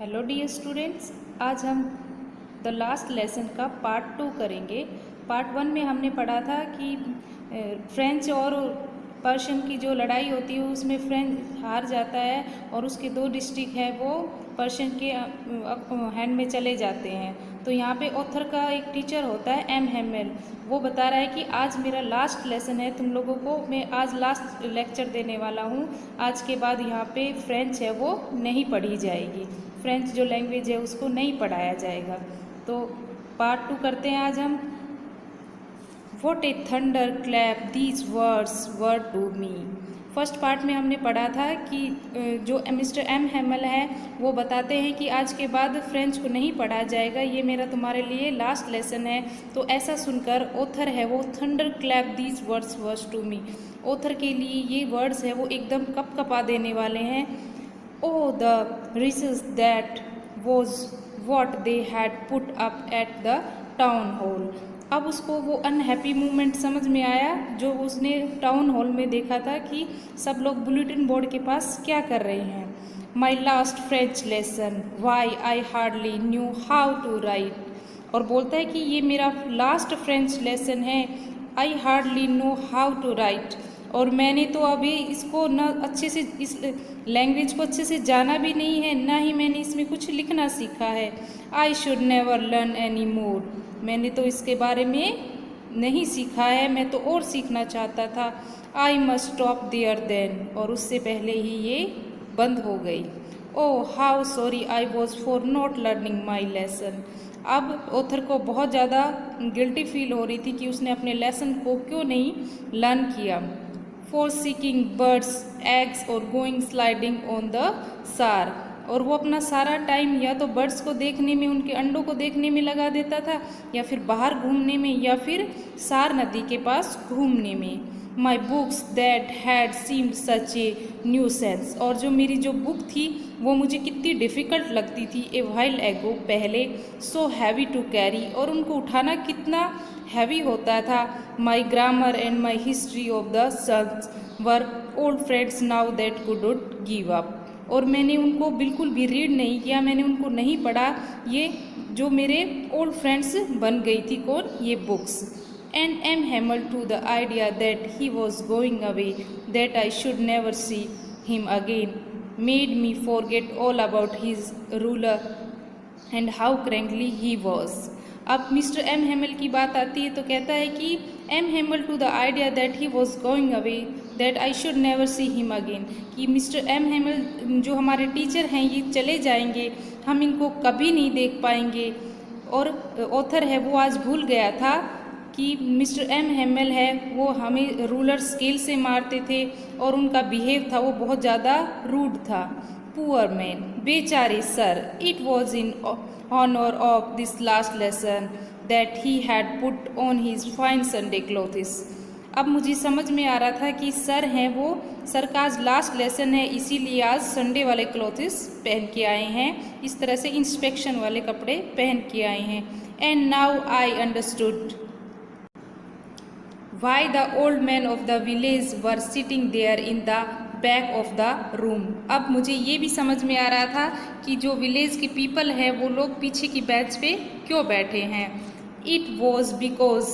Hello dear students, आज हम the last lesson का पार्ट 2 करेंगे। पार्ट 1 में हमने पढ़ा था कि फ्रेंच और पर्शियन की जो लड़ाई होती है उसमें फ्रेंच हार जाता है और उसके 2 डिस्ट्रिक्ट है वो पर्शियन के हैंड में चले जाते हैं। तो यहाँ पे ऑथर का एक टीचर होता है एम हेमेल, वो बता रहा है कि आज मेरा लास्ट लेसन है, तुम लोगों को मैं आज लास्ट लेक्चर देने वाला हूँ। आज के बाद यहाँ पे फ्रेंच है वो नहीं पढ़ी जाएगी, फ्रेंच जो लैंग्वेज है उसको नहीं पढ़ाया जाएगा। तो पार्ट 2 करते हैं आज हम। What a thunderclap these words were to me. First part में हमने पढ़ा था कि जो मिस्टर एम हेमल है वो बताते हैं कि आज के बाद फ्रेंच को नहीं पढ़ा जाएगा, ये मेरा तुम्हारे लिए लास्ट लेसन है। तो ऐसा सुनकर ऑथर है वो thunderclap these words were to me, author के लिए ये वर्ड्स है वो एकदम कपकपा देने वाले हैं। Oh, the recess that was what they had put up at the town hall. अब उसको वो अनहैप्पी मोमेंट समझ में आया जो उसने टाउन हॉल में देखा था कि सब लोग बुलेटिन बोर्ड के पास क्या कर रहे हैं। My last French lesson why I hardly knew how to write, और बोलता है कि ये मेरा लास्ट फ्रेंच लेसन है, I hardly know how to write, और मैंने तो अभी इसको न अच्छे से इस लैंग्वेज को अच्छे से जाना भी नहीं है, ना ही मैंने इसमें कुछ लिखना सीखा है। आई should never learn any more, मैंने तो इसके बारे में नहीं सीखा है, मैं तो और सीखना चाहता था। I must stop there then, और उससे पहले ही ये बंद हो गई। Oh how sorry I was for not learning my lesson. अब ऑथर को बहुत ज़्यादा गिल्टी फील हो रही थी कि उसने अपने लेसन को क्यों नहीं लर्न किया। फॉर सीकिंग बर्ड्स एग्स और गोइंग स्लाइडिंग ऑन द सार, और वो अपना सारा टाइम या तो बर्ड्स को देखने में, उनके अंडों को देखने में लगा देता था, या फिर बाहर घूमने में, या फिर सार नदी के पास घूमने में। My books that had seemed such a new sense, और जो मेरी जो बुक थी वो मुझे कितनी डिफ़िकल्ट लगती थी ए वाइल एगो पहले, सो हैवी टू कैरी, और उनको उठाना कितना हैवी होता था। My grammar and my history of the sons were old friends now that could not give up, और मैंने उनको बिल्कुल भी रीड नहीं किया, मैंने उनको नहीं पढ़ा, ये जो मेरे ओल्ड फ्रेंड्स बन गई थी कौन, ये books. And M Hamel to the idea that he was going away, that I should never see him again, made me forget all about his ruler and how crankly he was. अब mister M Hamel की बात आती है तो कहता है कि M Hamel to the idea that he was going away that I should never see him again, कि मिस्टर एम हेमल जो हमारे टीचर हैं ये चले जाएंगे, हम इनको कभी नहीं देख पाएंगे। और ऑथर है वो आज भूल गया था कि मिस्टर एम हेमल है वो हमें रूलर स्केल से मारते थे और उनका बिहेव था वो बहुत ज़्यादा रूड था। पुअर मैन, बेचारे sir, it was in honor of this last lesson that he had put on his fine Sunday clothes. अब मुझे समझ में आ रहा था कि सर हैं वो, सर का आज लास्ट लेसन है इसीलिए आज संडे वाले क्लॉथ्स पहन के आए हैं, इस तरह से इंस्पेक्शन वाले कपड़े पहन के आए हैं। And now I understood why the old man of the village were sitting there in the back of the room. अब मुझे ये भी समझ में आ रहा था कि जो विलेज के पीपल हैं वो लोग पीछे की बेंच पे क्यों बैठे हैं। It was because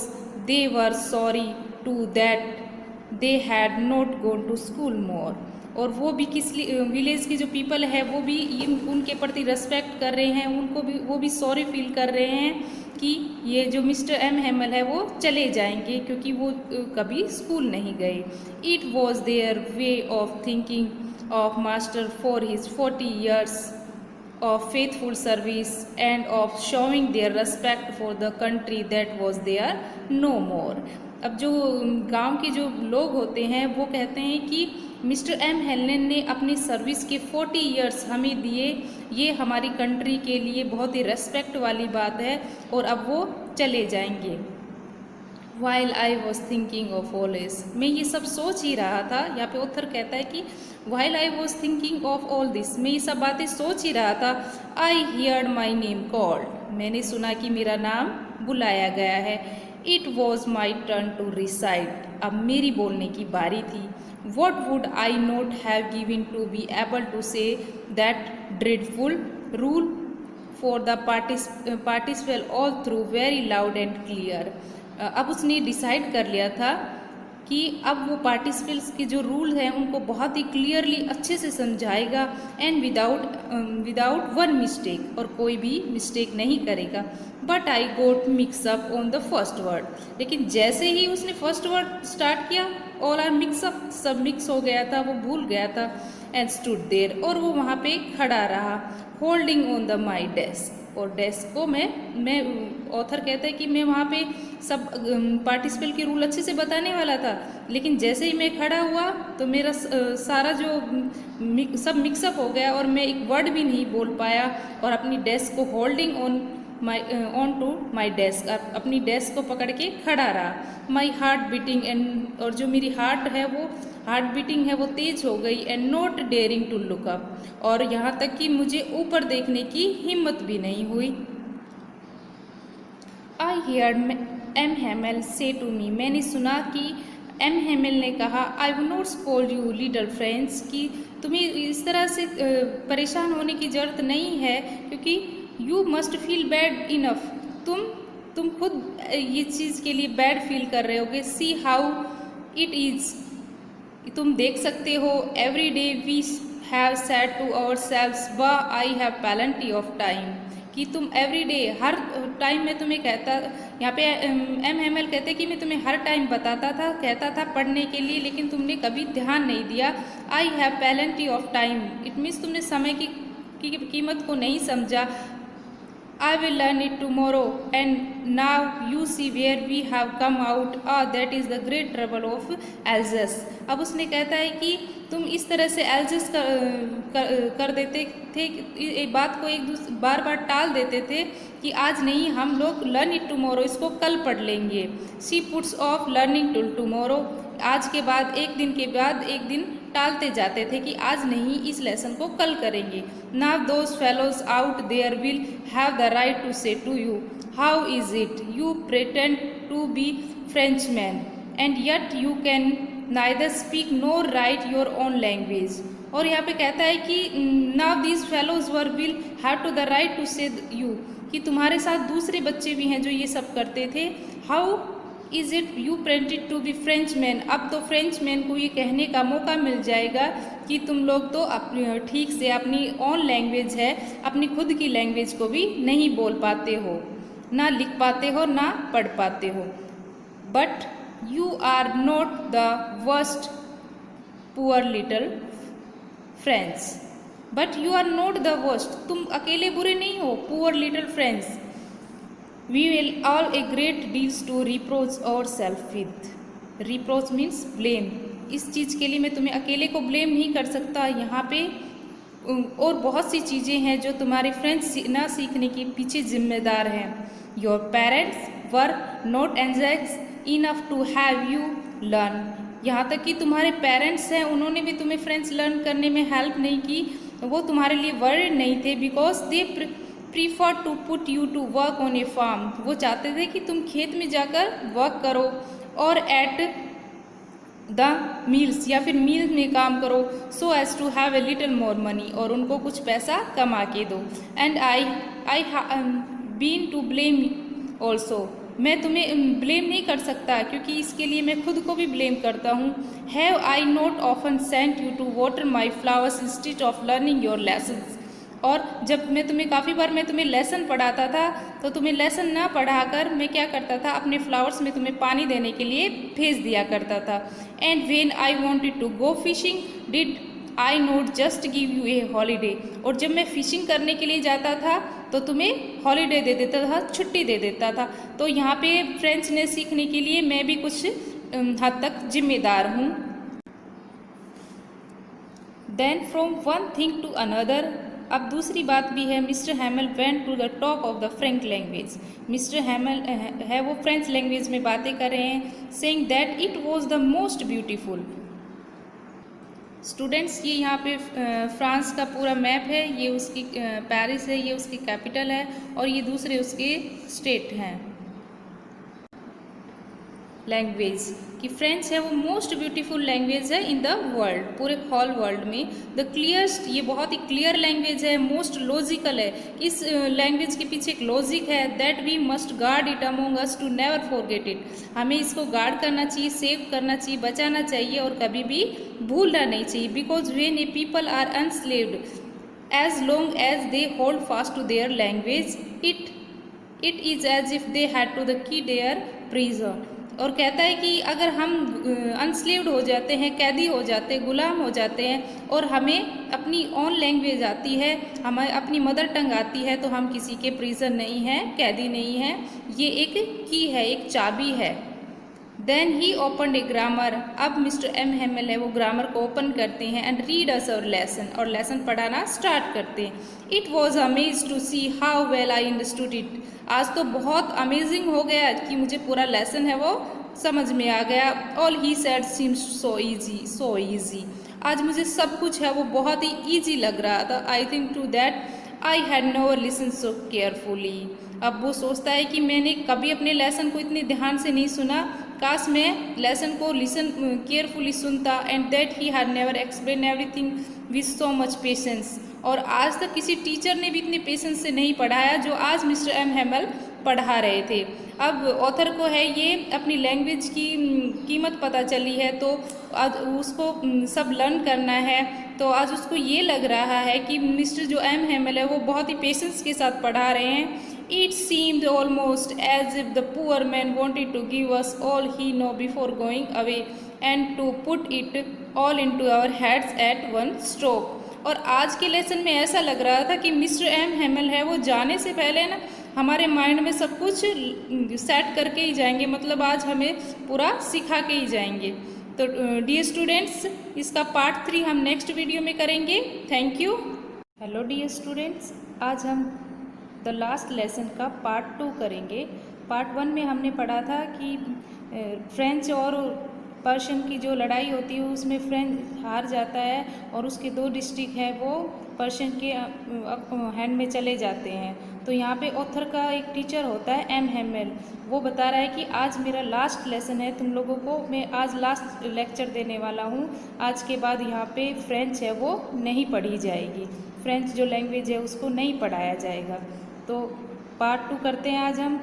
they were sorry too that they had not gone to school more, और वो भी किस विलेज के जो पीपल है वो भी उनके प्रति रेस्पेक्ट कर रहे हैं, उनको भी वो भी सॉरी फील कर रहे हैं कि ये जो मिस्टर एम हेमल है वो चले जाएंगे क्योंकि वो कभी स्कूल नहीं गए। It was their way of thinking of master for his 40 years of faithful service and of showing their respect for the country that was their no more. अब जो गांव के जो लोग होते हैं वो कहते हैं कि मिस्टर एम हेलन ने अपनी सर्विस के 40 years हमें दिए, ये हमारी कंट्री के लिए बहुत ही रेस्पेक्ट वाली बात है, और अब वो चले जाएंगे। While I was thinking of all this, मैं ये सब सोच ही रहा था। यहाँ पे ऑथर कहता है कि while I was thinking of all this, मैं ये सब बातें सोच ही रहा था। I heard my name called, मैंने सुना कि मेरा नाम बुलाया गया है। It was my turn to recite, अब मेरी बोलने की बारी थी। What would I not have given to be able to say that dreadful rule for the participle all through very loud and clear. अब उसने डिसाइड कर लिया था कि अब वो पार्टिसिपल्स के जो रूल हैं उनको बहुत ही क्लियरली अच्छे से समझाएगा एंड विदाउट वन मिस्टेक, और कोई भी मिस्टेक नहीं करेगा. But I got mix up on the first word. लेकिन जैसे ही उसने फर्स्ट वर्ड स्टार्ट किया, ऑल आर मिक्स अप, सब मिक्स हो गया था, वो भूल गया था. एंड स्टूड देयर, और वो वहाँ पे खड़ा रहा. Holding on the my desk, और डेस्क को मैं ऑथर कहता है कि मैं वहाँ पे सब पार्टिसिपल के रूल अच्छे से बताने वाला था, लेकिन जैसे ही मैं खड़ा हुआ तो मेरा सारा जो सब मिक्सअप हो गया और मैं एक वर्ड भी नहीं बोल पाया, और अपनी डेस्क को holding on to my desk, अपनी डेस्क को पकड़ के खड़ा रहा. माई हार्ट बीटिंग एंड, और जो मेरी हार्ट बीटिंग है वो तेज हो गई. And not daring to look up, और यहाँ तक कि मुझे ऊपर देखने की हिम्मत भी नहीं हुई. आई हियर्ड एम हेमल से टू मी, मैंने सुना कि एम हेमल ने कहा, I will not scold you little friends, कि तुम्हें इस तरह से परेशान होने की ज़रूरत नहीं है, क्योंकि you must feel bad enough, तुम खुद ये चीज़ के लिए बैड फील कर रहे होगे. सी हाउ इट इज़, तुम देख सकते हो. Every day we have said to ourselves, वाह I have plenty of time, कि तुम एवरी डे, हर टाइम में तुम्हें कहता, यहाँ पे एम हेमल कहते कि मैं तुम्हें हर टाइम बताता था, कहता था पढ़ने के लिए, लेकिन तुमने कभी ध्यान नहीं दिया. आई have plenty of time, it means तुमने समय की कीमत को नहीं समझा. I will learn it tomorrow, and now you see where we have come out. That is the great trouble of Alsace. अब उसने कहता है कि तुम इस तरह से एल्जस कर देते थे, एक बात को बार बार टाल देते थे कि आज नहीं, हम लोग लर्न इट टुमारो, इसको कल पढ़ लेंगे. She puts off learning to tomorrow, आज के बाद एक दिन के बाद एक दिन टालते जाते थे कि आज नहीं, इस लेसन को कल करेंगे. Now those fellows out there will have the right to say to you, how is it you pretend to be Frenchman and yet you can neither speak nor write your own language. और यहाँ पे कहता है कि now these fellows were will have to the right to say you, कि तुम्हारे साथ दूसरे बच्चे भी हैं जो ये सब करते थे. How is it you pretend to be Frenchman, अब तो फ्रेंचमैन को ये कहने का मौका मिल जाएगा कि तुम लोग तो अपनी ठीक से अपनी ओन लैंग्वेज है, अपनी खुद की लैंग्वेज को भी नहीं बोल पाते हो, ना लिख पाते हो, ना पढ़ पाते हो. But you are not the worst poor little friends, but you are not the worst, तुम अकेले बुरे नहीं हो. Poor little friends, we will all a great deals to reproach ourselves with. reproach means blame. इस चीज़ के लिए मैं तुम्हें अकेले को ब्लेम नहीं कर सकता. यहाँ पे और बहुत सी चीज़ें हैं जो तुम्हारे फ्रेंड्स ना सीखने के पीछे जिम्मेदार हैं. Your parents were not anxious enough to have you learn, यहाँ तक कि तुम्हारे पेरेंट्स हैं, उन्होंने भी तुम्हें फ्रेंड्स लर्न करने में हेल्प नहीं की, वो तुम्हारे लिए वर्ड नहीं थे. Because they prefer to put you to work on a farm, वो चाहते थे कि तुम खेत में जाकर वर्क करो, और एट द मील्स, या फिर मील में काम करो, so as to have a little more money, और उनको कुछ पैसा कमा के दो. And I been to blame also, मैं तुम्हें ब्लेम नहीं कर सकता क्योंकि इसके लिए मैं खुद को भी ब्लेम करता हूँ. Have I not often sent you to water my flowers instead of learning your lessons, और जब काफ़ी बार मैं तुम्हें लेसन पढ़ाता था तो तुम्हें लेसन ना पढ़ाकर मैं क्या करता था, अपने फ्लावर्स में तुम्हें पानी देने के लिए भेज दिया करता था. And when I wanted to go fishing did I not just give you a holiday, और जब मैं फिशिंग करने के लिए जाता था तो तुम्हें हॉलीडे दे देता था, छुट्टी दे देता था. तो यहाँ पे फ्रेंच ने सीखने के लिए मैं भी कुछ हद तक जिम्मेदार हूँ. Then from one thing to another, अब दूसरी बात भी है. Mister Hamel went to the talk of the French language, mister Hamel है वो फ्रेंच लैंग्वेज में बातें कर रहे हैं. Saying that it was the most beautiful. Students, ये यहाँ पे फ्रांस का पूरा मैप है, ये उसकी पेरिस है, ये उसकी कैपिटल है, और ये दूसरे उसके स्टेट हैं. लैंग्वेज कि फ्रेंच है वो मोस्ट ब्यूटीफुल लैंग्वेज है इन द वर्ल्ड, पूरे होल वर्ल्ड में। द क्लियरस्ट, ये बहुत ही क्लियर लैंग्वेज है, मोस्ट लॉजिकल है, इस लैंग्वेज के पीछे एक लॉजिक है, that we must guard it among us to never forget it. हमें इसको गार्ड करना चाहिए, सेव करना चाहिए, बचाना चाहिए और कभी भी भूलना नहीं चाहिए। Because when a people are enslaved as long as they hold fast to their language, it is as if they had to the key their prison. और कहता है कि अगर हम अनस्लेव्ड हो जाते हैं, कैदी हो जाते हैं, गुलाम हो जाते हैं और हमें अपनी ओन लैंग्वेज आती है, हमें अपनी मदर टंग आती है, तो हम किसी के प्रिजन नहीं हैं, कैदी नहीं हैं। ये एक की है, एक चाबी है। Then he open a grammar, अब मिस्टर एम हेमल है वो ग्रामर को ओपन करते हैं and read us our lesson, और लेसन पढ़ाना स्टार्ट करते हैं। It was amaze to see how well I understood it, आज तो बहुत अमेजिंग हो गया कि मुझे पूरा लेसन है वो समझ में आ गया। All he said seems so easy, so easy, आज मुझे सब कुछ है वो बहुत ही ईजी लग रहा था। I think to that I had never listen so carefully, अब वो सोचता है कि मैंने कभी अपने लेसन को इतने ध्यान से नहीं सुना, काश मैं लेसन को लिसन केयरफुली सुनता। And that he had never explain everything with so much patience, और आज तक किसी टीचर ने भी इतने पेशेंस से नहीं पढ़ाया जो आज मिस्टर एम हेमल पढ़ा रहे थे। अब ऑथर को है ये अपनी लैंग्वेज की कीमत पता चली है, तो आज उसको सब लर्न करना है, तो आज उसको ये लग रहा है कि मिस्टर जो एम हेमल है वो बहुत ही पेशेंस के साथ पढ़ा रहे हैं। It seemed almost as if the poor man wanted to give us all he knew before going away and to put it all into our heads at one stroke। और आज के लेसन में ऐसा लग रहा था कि मिस्टर एम हेमल है वो जाने से पहले ना हमारे माइंड में सब कुछ सेट करके ही जाएंगे, मतलब आज हमें पूरा सिखा के ही जाएंगे। तो डियर स्टूडेंट्स, इसका पार्ट 3 हम नेक्स्ट वीडियो में करेंगे। Thank you. Hello dear students, आज हम द लास्ट लेसन का पार्ट 2 करेंगे। पार्ट 1 में हमने पढ़ा था कि फ्रेंच और पर्शियन की जो लड़ाई होती है उसमें फ्रेंच हार जाता है और उसके 2 डिस्ट्रिक्ट हैं वो पर्शियन के हैंड में चले जाते हैं। तो यहाँ पे ऑथर का एक टीचर होता है एम हेमल, वो बता रहा है कि आज मेरा लास्ट लेसन है, तुम लोगों को मैं आज लास्ट लेक्चर देने वाला हूँ, आज के बाद यहाँ पे फ्रेंच है वो नहीं पढ़ी जाएगी, फ्रेंच जो लैंग्वेज है उसको नहीं पढ़ाया जाएगा। तो पार्ट 2 करते हैं आज हम।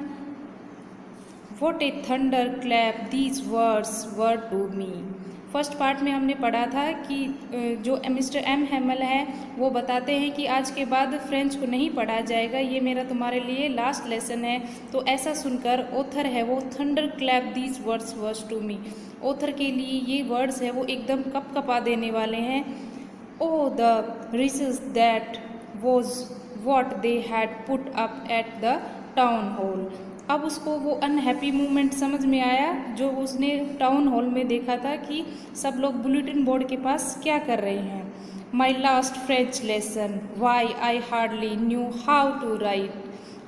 What a thunder clap these words were to me। First part में हमने पढ़ा था कि जो मिस्टर एम हेमल है वो बताते हैं कि आज के बाद फ्रेंच को नहीं पढ़ा जाएगा, ये मेरा तुम्हारे लिए लास्ट लेसन है। तो ऐसा सुनकर ऑथर है वो thunderclap these words were to me, author के लिए ये वर्ड्स है वो एकदम कपकपा देने वाले हैं। Oh the recess that was what they had put up at the town hall. अब उसको वो अनहैप्पी मोमेंट समझ में आया जो उसने टाउन हॉल में देखा था कि सब लोग बुलेटिन बोर्ड के पास क्या कर रहे हैं। My last French lesson why I hardly knew how to write,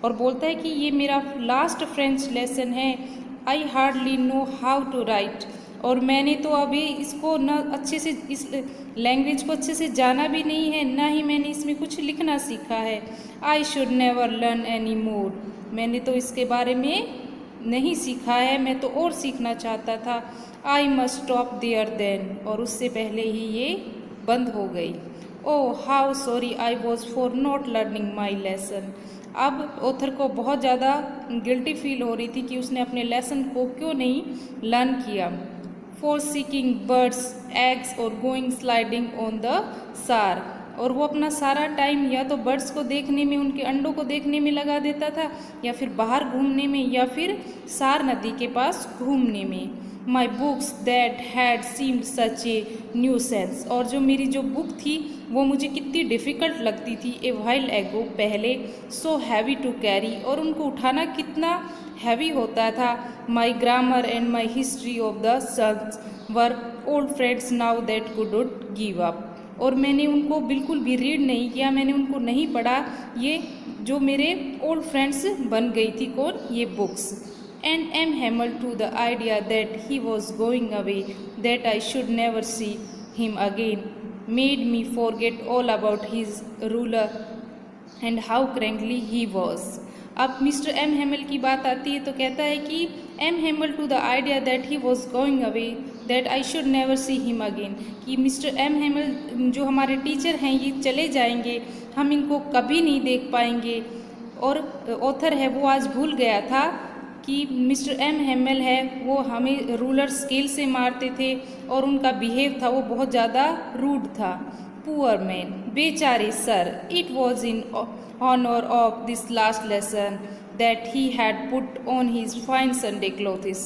और बोलता है कि ये मेरा लास्ट फ्रेंच लेसन है, I hardly know how to write, और मैंने तो अभी इसको न अच्छे से इस लैंग्वेज को अच्छे से जाना भी नहीं है, ना ही मैंने इसमें कुछ लिखना सीखा है। आई should never learn any more, मैंने तो इसके बारे में नहीं सीखा है, मैं तो और सीखना चाहता था। I must stop there then, और उससे पहले ही ये बंद हो गई। Oh how sorry I was for not learning my lesson. अब ऑथर को बहुत ज़्यादा गिल्टी फील हो रही थी कि उसने अपने लेसन को क्यों नहीं लर्न किया। फॉर सीकिंग बर्ड्स एग्स और गोइंग स्लाइडिंग ऑन द सार, और वो अपना सारा टाइम या तो बर्ड्स को देखने में, उनके अंडों को देखने में लगा देता था, या फिर बाहर घूमने में, या फिर सार नदी के पास घूमने में। My books that had seemed such a new sense, और जो मेरी जो बुक थी वो मुझे कितनी डिफ़िकल्ट लगती थी ए व्हाइल एगो, पहले, सो हैवी टू कैरी, और उनको उठाना कितना हैवी होता था। My grammar and my history of the sons were old friends now that could give up, और मैंने उनको बिल्कुल भी रीड नहीं किया, मैंने उनको नहीं पढ़ा, ये जो मेरे ओल्ड फ्रेंड्स बन गई थी कौन, ये books. And M Hamel to the idea that he was going away, that I should never see him again, made me forget all about his ruler and how crankly he was. अब mister M Hamel की बात आती है तो कहता है कि M Hamel to the idea that he was going away that I should never see him again, कि मिस्टर एम हेमल जो हमारे टीचर हैं ये चले जाएंगे, हम इनको कभी नहीं देख पाएंगे। और ऑथर है वो आज भूल गया था कि मिस्टर एम हेमल है वो हमें रूलर स्केल से मारते थे और उनका बिहेव था वो बहुत ज़्यादा रूड था। पुअर मैन, बेचारे sir, it was in honor of this last lesson that he had put on his fine Sunday clothes।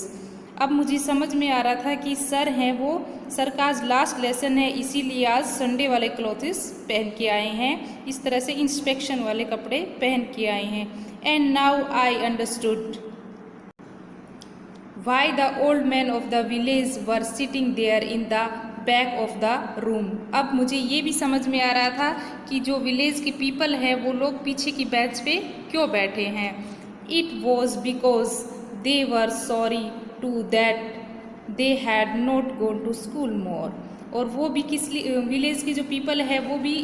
अब मुझे समझ में आ रहा था कि सर हैं वो, सर का आज लास्ट लेसन है इसीलिए आज संडे वाले क्लोथ्स पहन के आए हैं, इस तरह से इंस्पेक्शन वाले कपड़े पहन के आए हैं। And now I understood why the old men of the village were sitting there in the back of the room। अब मुझे ये भी समझ में आ रहा था कि जो विलेज के पीपल हैं वो लोग पीछे की बेंच पे क्यों बैठे हैं। It was because they were sorry too that they had not gone to school more। और वो भी किस विलेज के जो पीपल है वो भी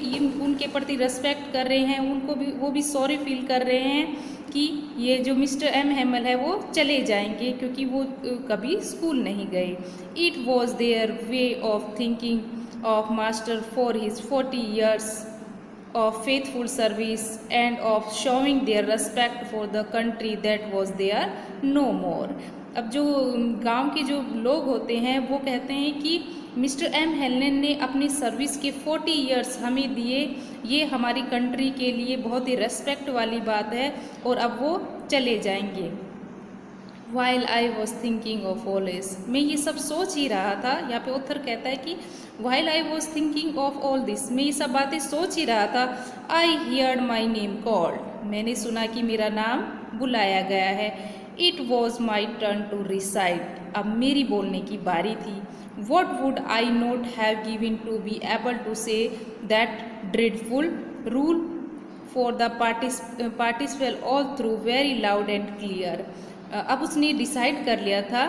उनके प्रति रेस्पेक्ट कर रहे हैं, उनको भी वो भी सॉरी फील कर रहे हैं कि ये जो मिस्टर एम हेमल है वो चले जाएंगे क्योंकि वो कभी स्कूल नहीं गए। It was their way of thinking of master for his 40 years of faithful service and of showing their respect for the country that was their no more. अब जो गांव के जो लोग होते हैं वो कहते हैं कि मिस्टर एम हेलन ने अपनी सर्विस के 40 years हमें दिए, ये हमारी कंट्री के लिए बहुत ही रेस्पेक्ट वाली बात है और अब वो चले जाएंगे। While I was thinking of all this, मैं ये सब सोच ही रहा था। यहाँ पे ऑथर कहता है कि while I was thinking of all this, मैं ये सब बातें सोच ही रहा था। I heard my name called, मैंने सुना कि मेरा नाम बुलाया गया है। It was my turn to recite, अब मेरी बोलने की बारी थी। What would I not have given to be able to say that dreadful rule for the participle all through very loud and clear। अब उसने डिसाइड कर लिया था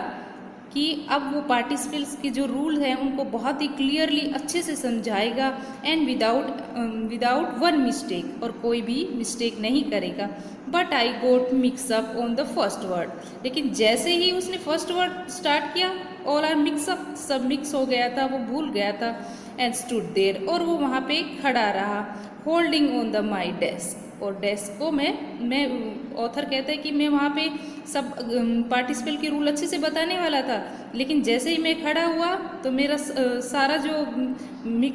कि अब वो पार्टिसिपल्स के जो रूल हैं उनको बहुत ही क्लियरली अच्छे से समझाएगा एंड विदाउट वन मिस्टेक, और कोई भी मिस्टेक नहीं करेगा। But I got mix up on the first word, लेकिन जैसे ही उसने फर्स्ट वर्ड स्टार्ट किया ऑल आर मिक्स अप, सब मिक्स हो गया था, वो भूल गया था। एंड स्टूड देयर, और वो वहाँ पे खड़ा रहा। Holding on the my desk, और डेस्क को मैं ऑथर कहता है कि मैं वहाँ पे सब पार्टिसिपल के रूल अच्छे से बताने वाला था, लेकिन जैसे ही मैं खड़ा हुआ तो मेरा सारा जो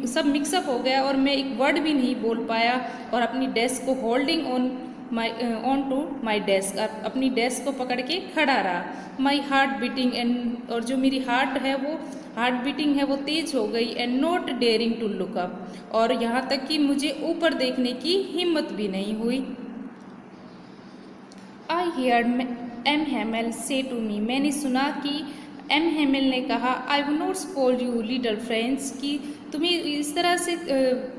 सब मिक्सअप हो गया और मैं एक वर्ड भी नहीं बोल पाया और अपनी डेस्क को holding on to my desk, अपनी डेस्क को पकड़ के खड़ा रहा। माई हार्ट बीटिंग एंड, और जो मेरी हार्ट बीटिंग है वो तेज हो गई। And not daring to look up, और यहाँ तक कि मुझे ऊपर देखने की हिम्मत भी नहीं हुई। आई हियर्ड एम हेमल से टू मी, मैंने सुना कि एम हेमल ने कहा I will not scold you little friends, कि तुम्हें इस तरह से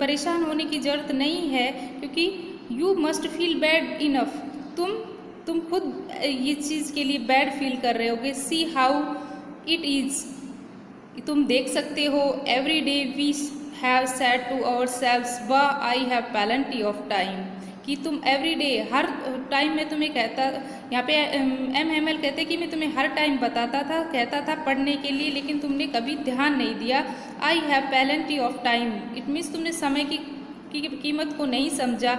परेशान होने की ज़रूरत नहीं है क्योंकि you must feel bad enough, तुम खुद ये चीज़ के लिए बैड फील कर रहे होगे। सी हाउ इट इज़, तुम देख सकते हो। Every day we have said to ourselves वाह I have plenty of time, कि तुम एवरी डे, हर टाइम मैं तुम्हें कहता, यहाँ पे एम हेमल कहते कि मैं तुम्हें हर टाइम बताता था, कहता था पढ़ने के लिए, लेकिन तुमने कभी ध्यान नहीं दिया। आई have plenty of time, it means तुमने समय की कीमत को नहीं समझा।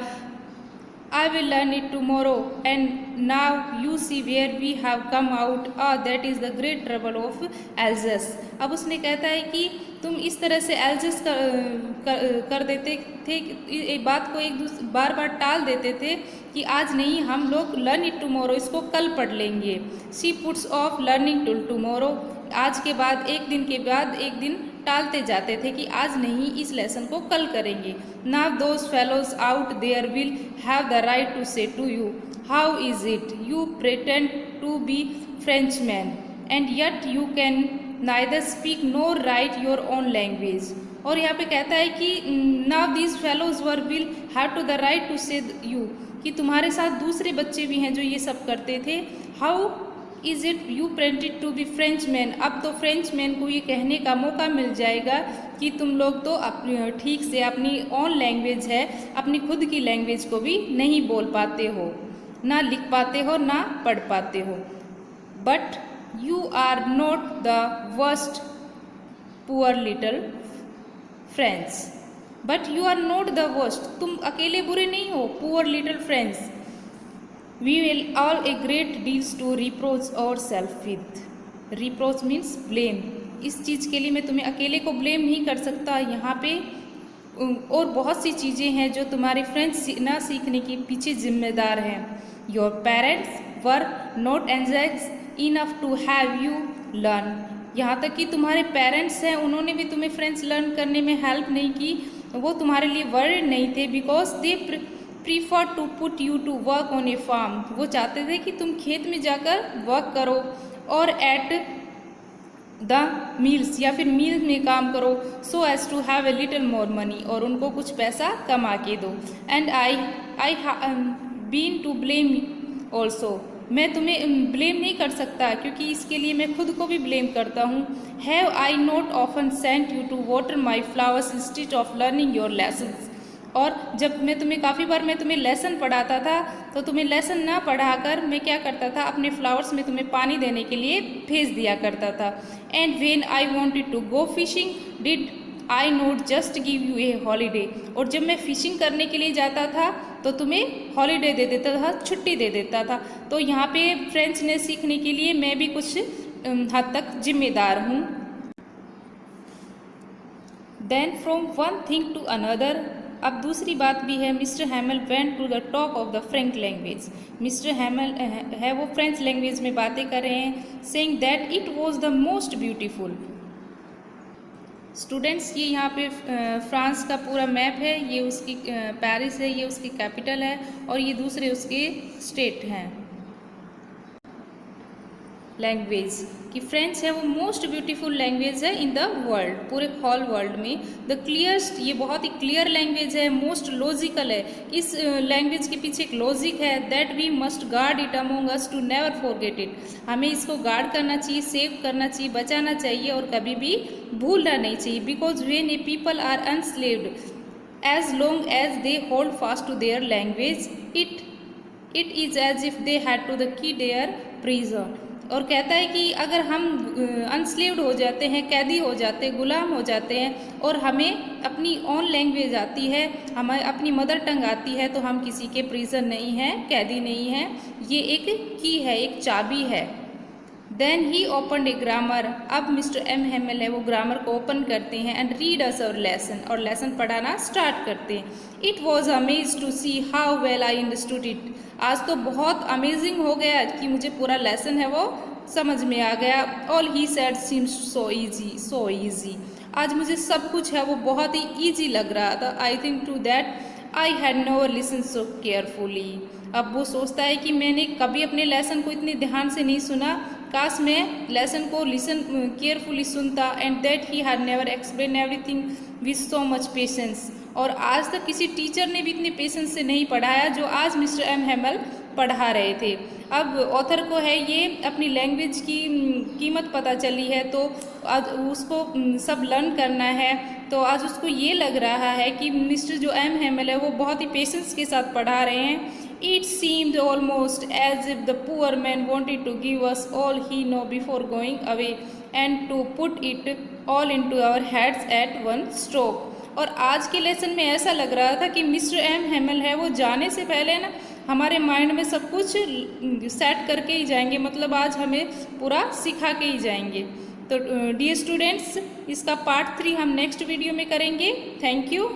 I will learn it tomorrow and now you see where we have come out, that is the great trouble of Alsace। अब उसने कहता है कि तुम इस तरह से एल्जस कर देते थे, एक बात को बार बार टाल देते थे कि आज नहीं, हम लोग लर्न इट टुमारो, इसको कल पढ़ लेंगे। She puts off learning to tomorrow, आज के बाद एक दिन के बाद एक दिन टालते जाते थे कि आज नहीं, इस लेसन को कल करेंगे। Now those fellows out there will have the right to say to you how is it you pretend to be Frenchman and yet you can neither speak nor write your own language. और यहाँ पे कहता है कि now these fellows were will have to the right to say you, कि तुम्हारे साथ दूसरे बच्चे भी हैं जो ये सब करते थे। How is it you pretended to be French man, अब तो फ्रेंच मैन को ये कहने का मौका मिल जाएगा कि तुम लोग तो ठीक से अपनी ओन लैंग्वेज है, अपनी खुद की लैंग्वेज को भी नहीं बोल पाते हो। ना लिख पाते हो ना पढ़ पाते हो। But you are not the worst poor little friends. But you are not the worst, तुम अकेले बुरे नहीं हो, poor little friends. We will all a great deals to reproach our self with. Reproach means blame. इस चीज़ के लिए मैं तुम्हें अकेले को ब्लेम नहीं कर सकता। यहाँ पे और बहुत सी चीज़ें हैं जो तुम्हारे फ्रेंड्स ना सीखने के पीछे जिम्मेदार हैं। Your parents were not anxious enough to have you learn. यहाँ तक कि तुम्हारे पेरेंट्स हैं, उन्होंने भी तुम्हें फ्रेंड्स लर्न करने में हेल्प नहीं की, वो तुम्हारे लिए वर्ड नहीं थे। Because they prefer to put you to work on a farm. वो चाहते थे कि तुम खेत में जाकर वर्क करो और एट द मील्स या फिर मील में काम करो, so as to have a little more money, और उनको कुछ पैसा कमा के दो। And I been to blame also. मैं तुम्हें ब्लेम नहीं कर सकता क्योंकि इसके लिए मैं खुद को भी ब्लेम करता हूँ। Have I not often sent you to water my flowers instead of learning your lessons. और जब काफ़ी बार मैं तुम्हें लेसन पढ़ाता था तो तुम्हें लेसन ना पढ़ाकर मैं क्या करता था, अपने फ्लावर्स में तुम्हें पानी देने के लिए भेज दिया करता था। And when I wanted to go fishing did I not just give you a holiday. और जब मैं फिशिंग करने के लिए जाता था तो तुम्हें हॉलीडे दे देता था, छुट्टी दे देता था। तो यहाँ पे फ्रेंच ने सीखने के लिए मैं भी कुछ हद तक जिम्मेदार हूँ। Then from one thing to another. अब दूसरी बात भी है, mister Hamel went to the talk of the French language. Mister Hamel है वो फ्रेंच लैंग्वेज में बातें कर रहे हैं, saying that it was the most beautiful. Students, ये यहाँ पे फ्रांस का पूरा मैप है, ये उसकी पेरिस है, ये उसकी कैपिटल है, और ये दूसरे उसके स्टेट हैं। लैंग्वेज कि फ्रेंच है वो मोस्ट ब्यूटीफुल लैंग्वेज है इन द वर्ल्ड, पूरे होल वर्ल्ड में। द क्लियरस्ट, ये बहुत ही क्लियर लैंग्वेज है। मोस्ट लॉजिकल है, इस लैंग्वेज के पीछे एक लॉजिक है। That we must guard it among us to never forget it. हमें इसको गार्ड करना चाहिए, सेव करना चाहिए, बचाना चाहिए और कभी भी भूलना नहीं चाहिए। Because when a people are enslaved as long as they hold fast to their language it is as if they had to the key their prison. और कहता है कि अगर हम अनस्लेव्ड हो जाते हैं, कैदी हो जाते हैं, गुलाम हो जाते हैं, और हमें अपनी ओन लैंग्वेज आती है, हमें अपनी मदर टंग आती है, तो हम किसी के प्रिजन नहीं हैं, कैदी नहीं हैं। ये एक की है, एक चाबी है। Then he open a grammar. अब मिस्टर एम हैमल है वो ग्रामर को ओपन करते हैं and read us our lesson, और लेसन पढ़ाना स्टार्ट करते हैं। It was amaze to see how well I understood it. आज तो बहुत अमेजिंग हो गया कि मुझे पूरा लेसन है वो समझ में आ गया। All he said seems so easy, so easy. आज मुझे सब कुछ है वो बहुत ही ईजी लग रहा था। I think to that I had never listen so carefully. अब वो सोचता है कि मैंने कभी अपने लेसन को इतने ध्यान से नहीं सुना, काश मैं लेसन को लिसन केयरफुली सुनता। And that he had never explain everything with so much patience. और आज तक किसी टीचर ने भी इतने पेशेंस से नहीं पढ़ाया जो आज मिस्टर एम हैमल पढ़ा रहे थे। अब ऑथर को है ये अपनी लैंग्वेज की कीमत पता चली है, तो आज उसको सब लर्न करना है। तो आज उसको ये लग रहा है कि मिस्टर जो एम हैमल है वो बहुत ही पेशेंस के साथ पढ़ा रहे हैं। It seemed almost as if the poor man wanted to give us all he know before going away and to put it all into our heads at one stroke. और आज के लेसन में ऐसा लग रहा था कि मिस्टर एम हैमल है वो जाने से पहले ना हमारे माइंड में सब कुछ सेट करके ही जाएंगे, मतलब आज हमें पूरा सिखा के ही जाएंगे। तो डियर स्टूडेंट्स, इसका पार्ट 3 हम नेक्स्ट वीडियो में करेंगे। Thank you.